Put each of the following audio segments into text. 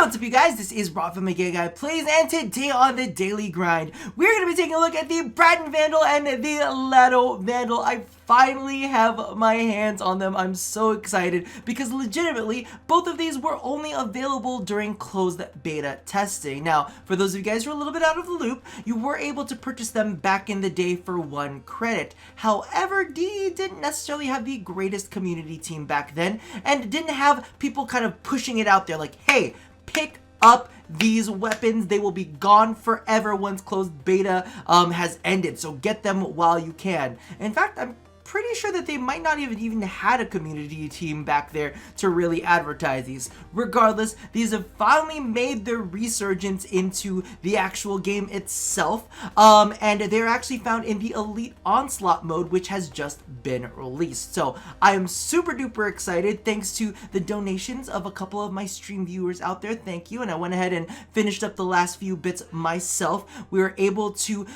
What's up, you guys? This is Rob from Guy Plays, and today on the Daily Grind, we're going to be taking a look at the Braton Vandal and the Lato Vandal. I finally have my hands on them. I'm so excited because legitimately, both of these were only available during closed beta testing. Now, for those of you guys who are a little bit out of the loop, you were able to purchase them back in the day for 1 credit. However, DE didn't necessarily have the greatest community team back then, and didn't have people kind of pushing it out there like, hey, pick up these weapons. They will be gone forever once closed beta has ended, so get them while you can. In fact, I'm pretty sure that they might not even had a community team back there to really advertise these. Regardless, these have finally made their resurgence into the actual game itself, and they're actually found in the Elite Onslaught mode, which has just been released. So I am super duper excited thanks to the donations of a couple of my stream viewers out there. Thank you. And I went ahead and finished up the last few bits myself. We were able to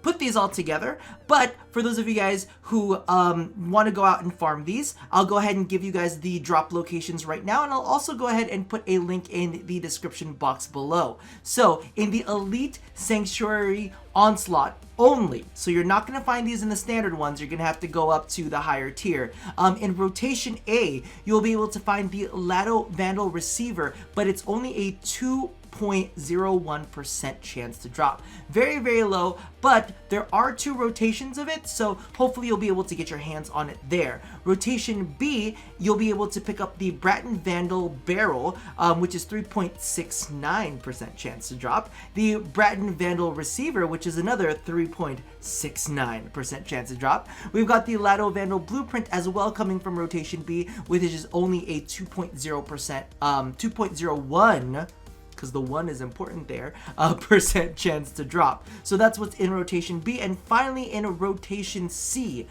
put these all together, but for those of you guys who want to go out and farm these, I'll go ahead and give you guys the drop locations right now, and I'll also go ahead and put a link in the description box below. So in the Elite Sanctuary Onslaught only, so you're not going to find these in the standard ones, you're going to have to go up to the higher tier. In Rotation A, you'll be able to find the Lato Vandal Receiver, but it's only a 2.01% chance to drop. Very, very low, but there are 2 rotations of it, so hopefully you'll be able to get your hands on it there. Rotation B, you'll be able to pick up the Braton Vandal Barrel, which is 3.69% chance to drop. The Braton Vandal Receiver, which is another 3.69% chance to drop. We've got the Lato Vandal Blueprint as well coming from Rotation B, which is only a 2.01%, because the 1 is important there, percent chance to drop. So that's what's in Rotation B. And finally, in Rotation C,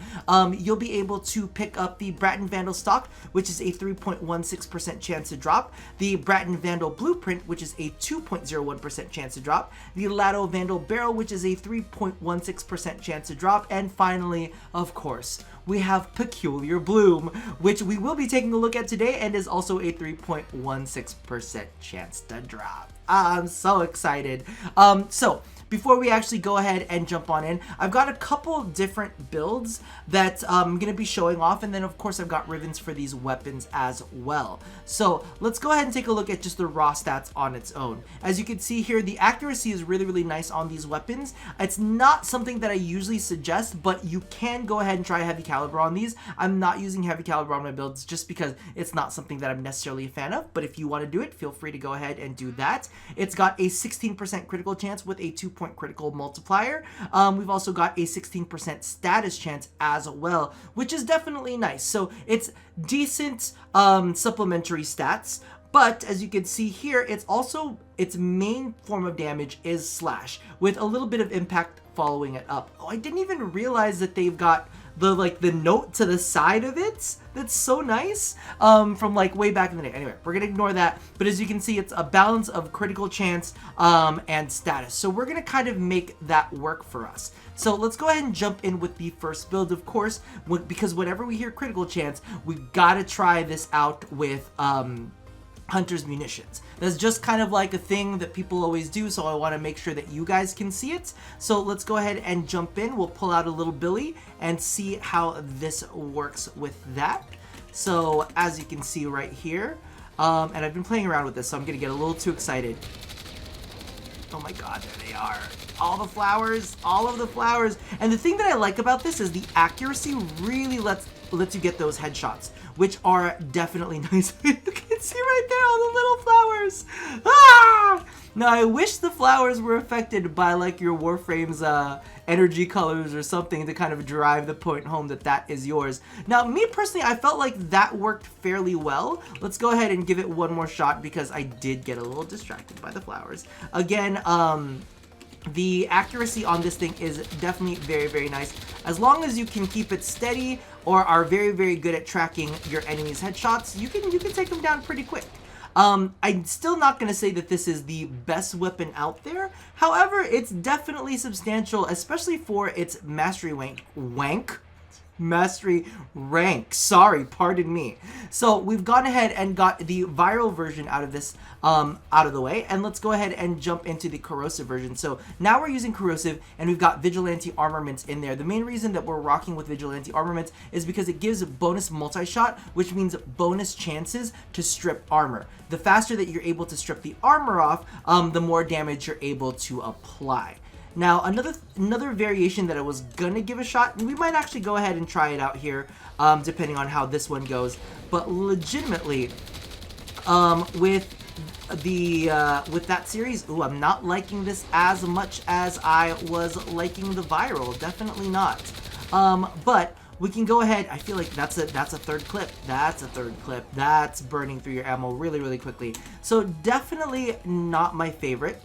you'll be able to pick up the Braton Vandal Stock, which is a 3.16% chance to drop, the Braton Vandal Blueprint, which is a 2.01% chance to drop, the Lato Vandal Barrel, which is a 3.16% chance to drop, and finally, of course, we have Peculiar Bloom, which we will be taking a look at today, and is also a 3.16% chance to drop. I'm so excited. So before we actually go ahead and jump on in, I've got a couple different builds that I'm going to be showing off, and then of course I've got ribbons for these weapons as well. So let's go ahead and take a look at just the raw stats on its own. As you can see here, the accuracy is really, really nice on these weapons. It's not something that I usually suggest, but you can go ahead and try heavy caliber on these. I'm not using heavy caliber on my builds just because it's not something that I'm necessarily a fan of, but if you want to do it, feel free to go ahead and do that. It's got a 16% critical chance with a 2-point critical multiplier. We've also got a 16% status chance as well, which is definitely nice. So it's decent supplementary stats, but as you can see here, it's also, its main form of damage is slash, with a little bit of impact following it up. Oh, I didn't even realize that they've got the note to the side of it. That's so nice, from like way back in the day. Anyway, we're gonna ignore that, but as you can see, it's a balance of critical chance and status, so we're gonna kind of make that work for us. So let's go ahead and jump in with the first build, of course, because whenever we hear critical chance, we gotta try this out with Hunter's Munitions. That's just kind of like a thing that people always do, so I want to make sure that you guys can see it. So let's go ahead and jump in. We'll pull out a little Billy and see how this works with that. So as you can see right here, and I've been playing around with this, so I'm going to get a little too excited. Oh my god, there they are. All the flowers, all of the flowers. And the thing that I like about this is the accuracy really lets you get those headshots, which are definitely nice. You can see right there all the little flowers. Ah! Now I wish the flowers were affected by like your Warframe's energy colors or something to kind of drive the point home that that is yours. Now me personally, I felt like that worked fairly well. Let's go ahead and give it one more shot because I did get a little distracted by the flowers. Again, the accuracy on this thing is definitely very, very nice. As long as you can keep it steady or are very, very good at tracking your enemy's headshots, you can take them down pretty quick. I'm still not going to say that this is the best weapon out there. However, it's definitely substantial, especially for its mastery wank. mastery rank. Sorry, pardon me. So we've gone ahead and got the viral version out of this out of the way, and let's go ahead and jump into the corrosive version. So now we're using corrosive, and we've got vigilante armaments in there. The main reason that we're rocking with vigilante armaments is because it gives bonus multi-shot, which means bonus chances to strip armor. The faster that you're able to strip the armor off, the more damage you're able to apply. Now, another variation that I was gonna give a shot, and we might actually go ahead and try it out here, depending on how this one goes. But legitimately, with that series, ooh, I'm not liking this as much as I was liking the viral. Definitely not. But we can go ahead. I feel like that's a third clip. That's a third clip. That's burning through your ammo really, really quickly. So definitely not my favorite.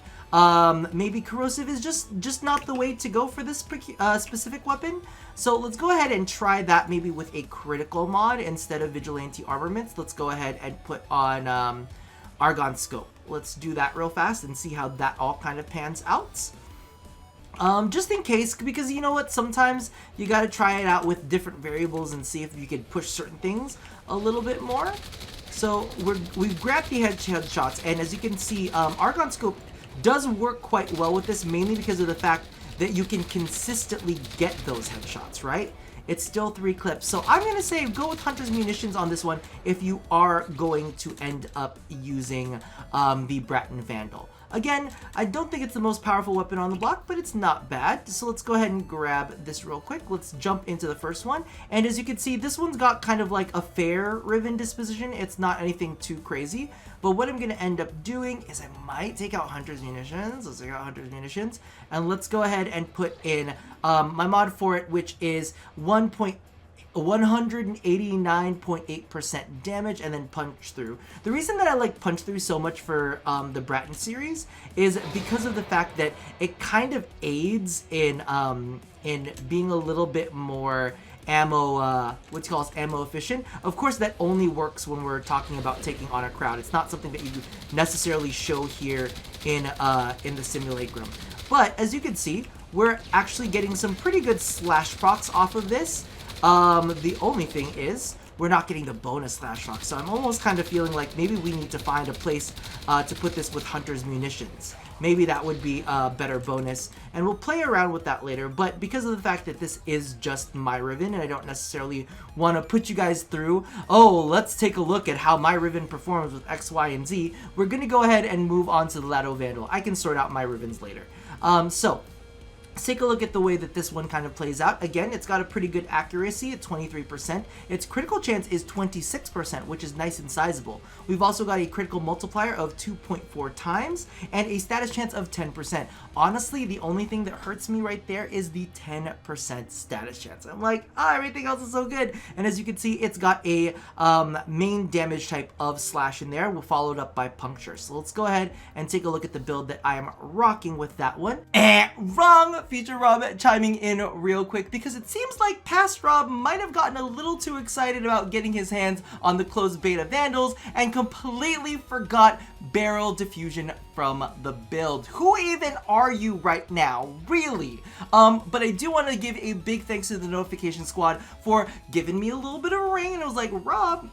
Maybe corrosive is just not the way to go for this specific weapon. So let's go ahead and try that maybe with a critical mod instead of vigilante armaments. Let's go ahead and put on Argon Scope. Let's do that real fast and see how that all kind of pans out. Just in case, because you know what, sometimes you got to try it out with different variables and see if you could push certain things a little bit more. So we've grabbed the headshots, and as you can see, Argon Scope does work quite well with this, mainly because of the fact that you can consistently get those headshots, right? It's still 3 clips. So I'm going to say go with Hunter's Munitions on this one if you are going to end up using the Braton Vandal. Again, I don't think it's the most powerful weapon on the block, but it's not bad. So let's go ahead and grab this real quick. Let's jump into the first one. And as you can see, this one's got kind of like a fair Riven disposition. It's not anything too crazy. But what I'm going to end up doing is I might take out Hunter's Munitions. Let's take out Hunter's Munitions. And let's go ahead and put in my mod for it, which is 189.8% damage, and then punch through. The reason that I like punch through so much for the Braton series is because of the fact that it kind of aids in being a little bit more ammo, ammo efficient. Of course, that only works when we're talking about taking on a crowd. It's not something that you necessarily show here in the simulacrum. But as you can see, we're actually getting some pretty good slash procs off of this. The only thing is we're not getting the bonus slash proc, so I'm almost kind of feeling like maybe we need to find a place to put this with Hunter's Munitions. Maybe that would be a better bonus, and we'll play around with that later. But because of the fact that this is just my Riven, and I don't necessarily want to put you guys through, oh, let's take a look at how my Riven performs with X, Y, and Z, we're going to go ahead and move on to the Lato Vandal. I can sort out my Rivens later. So let's take a look at the way that this one kind of plays out. Again, it's got a pretty good accuracy at 23%. Its critical chance is 26%, which is nice and sizable. We've also got a critical multiplier of 2.4 times and a status chance of 10%. Honestly, the only thing that hurts me right there is the 10% status chance. I'm like, everything else is so good. And as you can see, it's got a main damage type of slash in there, followed up by puncture. So let's go ahead and take a look at the build that I am rocking with that one. Wrong! Future Rob chiming in real quick, because it seems like past Rob might have gotten a little too excited about getting his hands on the closed beta Vandals and completely forgot barrel diffusion from the build. Who even are you right now? Really? But I do want to give a big thanks to the notification squad for giving me a little bit of a ring, and it was like, Rob,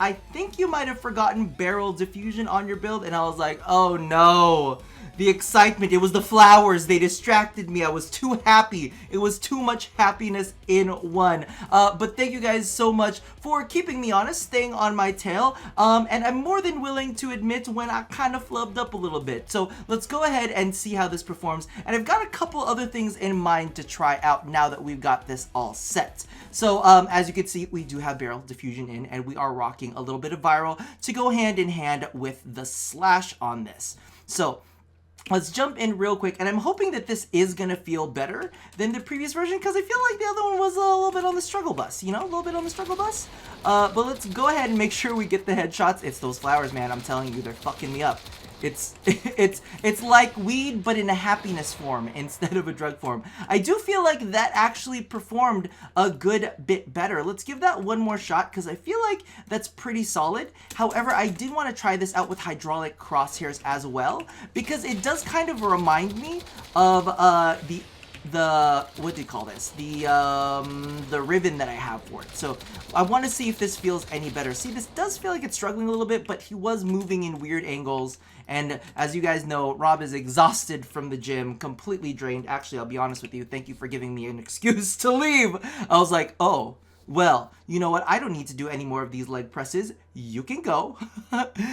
I think you might have forgotten barrel diffusion on your build, and I was like, oh no. The excitement, it was the flowers, they distracted me. I was too happy. It was too much happiness in one. But thank you guys so much for keeping me honest, staying on my tail. And I'm more than willing to admit when I kind of flubbed up a little bit. So let's go ahead and see how this performs. And I've got a couple other things in mind to try out now that we've got this all set. So as you can see, we do have barrel diffusion in, and we are rocking a little bit of viral to go hand in hand with the slash on this. So let's jump in real quick, and I'm hoping that this is going to feel better than the previous version, because I feel like the other one was a little bit on the struggle bus, you know, a little bit on the struggle bus. But let's go ahead and make sure we get the headshots. It's those flowers, man. I'm telling you, they're fucking me up. It's like weed, but in a happiness form instead of a drug form. I do feel like that actually performed a good bit better. Let's give that one more shot, because I feel like that's pretty solid. However, I did want to try this out with hydraulic crosshairs as well, because it does kind of remind me of the what do you call this? The ribbon that I have for it. So I want to see if this feels any better. See, this does feel like it's struggling a little bit, but he was moving in weird angles. And as you guys know, Rob is exhausted from the gym, completely drained. Actually, I'll be honest with you. Thank you for giving me an excuse to leave. I was like, oh, well, you know what? I don't need to do any more of these leg presses. You can go.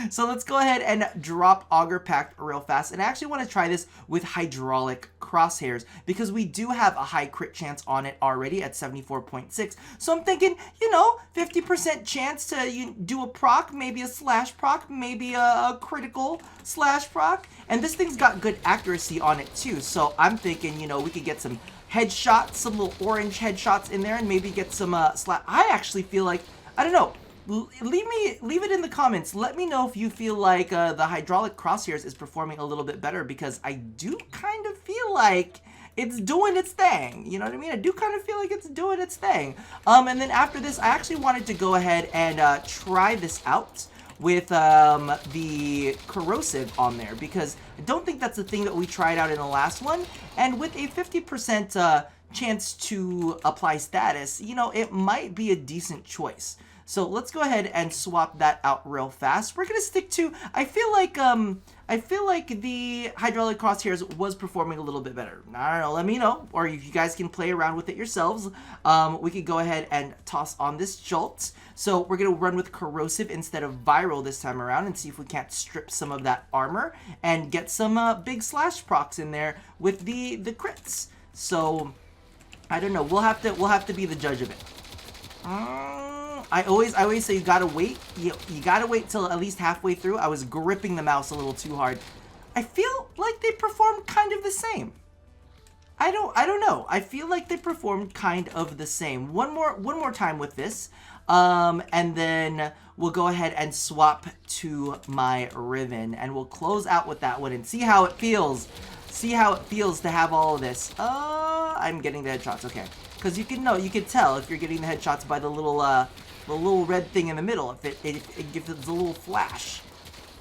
So let's go ahead and drop Auger Pact real fast. And I actually want to try this with hydraulic crosshairs because we do have a high crit chance on it already at 74.6. So I'm thinking, you know, 50% chance to do a proc, maybe a slash proc, maybe a critical slash proc. And this thing's got good accuracy on it too. So I'm thinking, you know, we could get some headshots, some little orange headshots in there, and maybe get some I actually feel like, I don't know, leave it in the comments. Let me know if you feel like the hydraulic crosshairs is performing a little bit better, because I do kind of feel like it's doing its thing. You know what I mean? I do kind of feel like it's doing its thing. And then after this, I actually wanted to go ahead and try this out with the corrosive on there, because I don't think that's the thing that we tried out in the last one. And with a 50% chance to apply status, you know, it might be a decent choice. So let's go ahead and swap that out real fast. We're gonna stick to, I feel like the hydraulic crosshairs was performing a little bit better. I don't know, let me know, or if you guys can play around with it yourselves. We could go ahead and toss on this jolt. So we're gonna run with corrosive instead of viral this time around, and see if we can't strip some of that armor and get some big slash procs in there with the crits. So I don't know. We'll have to be the judge of it. I always say you gotta wait. You gotta wait till at least halfway through. I was gripping the mouse a little too hard. I feel like they performed kind of the same. I don't know. I feel like they performed kind of the same. One more time with this, and then we'll go ahead and swap to my ribbon, and we'll close out with that one and see how it feels. See how it feels to have all of this. I'm getting the headshots, okay. Because you can tell if you're getting the headshots by the little red thing in the middle. If it gives it a little flash.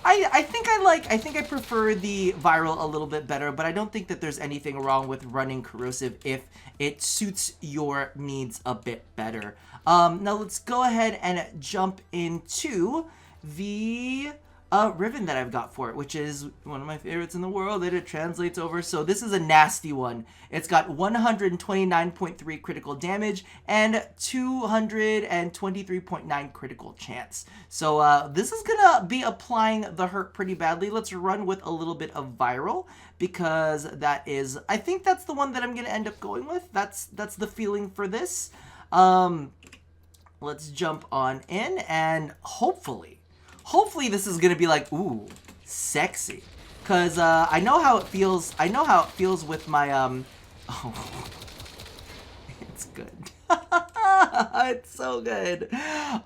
I think I prefer the viral a little bit better, but I don't think that there's anything wrong with running corrosive if it suits your needs a bit better. Now let's go ahead and jump into the ribbon that I've got for it, which is one of my favorites in the world that it translates over. So this is a nasty one. It's got 129.3 critical damage and 223.9 critical chance. So this is gonna be applying the hurt pretty badly. Let's run with a little bit of viral, because I think that's the one that I'm gonna end up going with. That's the feeling for this. Let's jump on in, and hopefully this is gonna be like, ooh, sexy. Cause I know how it feels. I know how it feels with my oh, it's good. It's so good.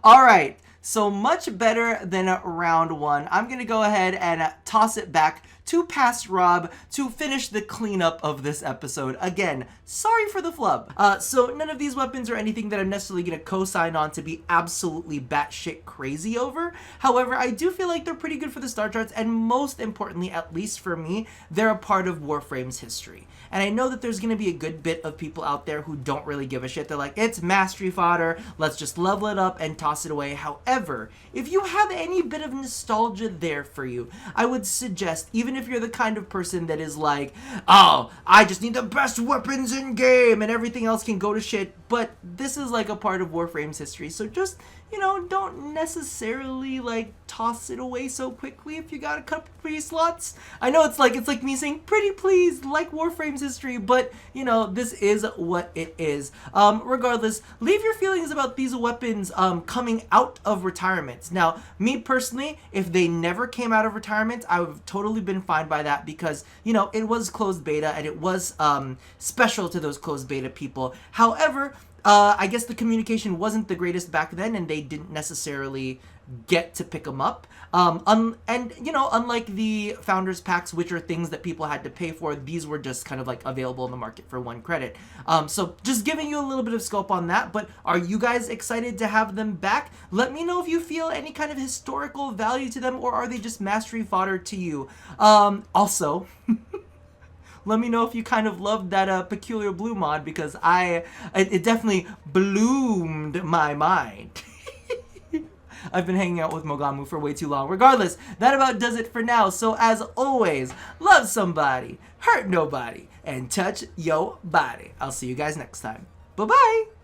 All right, so much better than round one. I'm gonna go ahead and toss it back to past Rob to finish the cleanup of this episode. Again, sorry for the flub. So none of these weapons are anything that I'm necessarily gonna co-sign on to be absolutely batshit crazy over. However, I do feel like they're pretty good for the star charts, and most importantly, at least for me, they're a part of Warframe's history. And I know that there's gonna be a good bit of people out there who don't really give a shit. They're like, it's mastery fodder, let's just level it up and toss it away. However, if you have any bit of nostalgia there for you, I would suggest, even if you're the kind of person that is like, oh, I just need the best weapons in game and everything else can go to shit, but this is like a part of Warframe's history, so just, you know, don't necessarily like toss it away so quickly if you got a couple free slots. I know it's like me saying pretty please like Warframe's history, but you know, this is what it is. Regardless, leave your feelings about these weapons coming out of retirement. Now, me personally, if they never came out of retirement, I would have totally been fine by that, because you know, it was closed beta and it was special to those closed beta people. However, I guess the communication wasn't the greatest back then, and they didn't necessarily get to pick them up. And, you know, unlike the Founders Packs, which are things that people had to pay for, these were just kind of like available in the market for 1 credit. So just giving you a little bit of scope on that, but are you guys excited to have them back? Let me know if you feel any kind of historical value to them, or are they just mastery fodder to you? Also... Let me know if you kind of loved that peculiar blue mod, because it definitely bloomed my mind. I've been hanging out with Mogamu for way too long. Regardless, that about does it for now. So as always, love somebody, hurt nobody, and touch yo body. I'll see you guys next time. Bye-bye!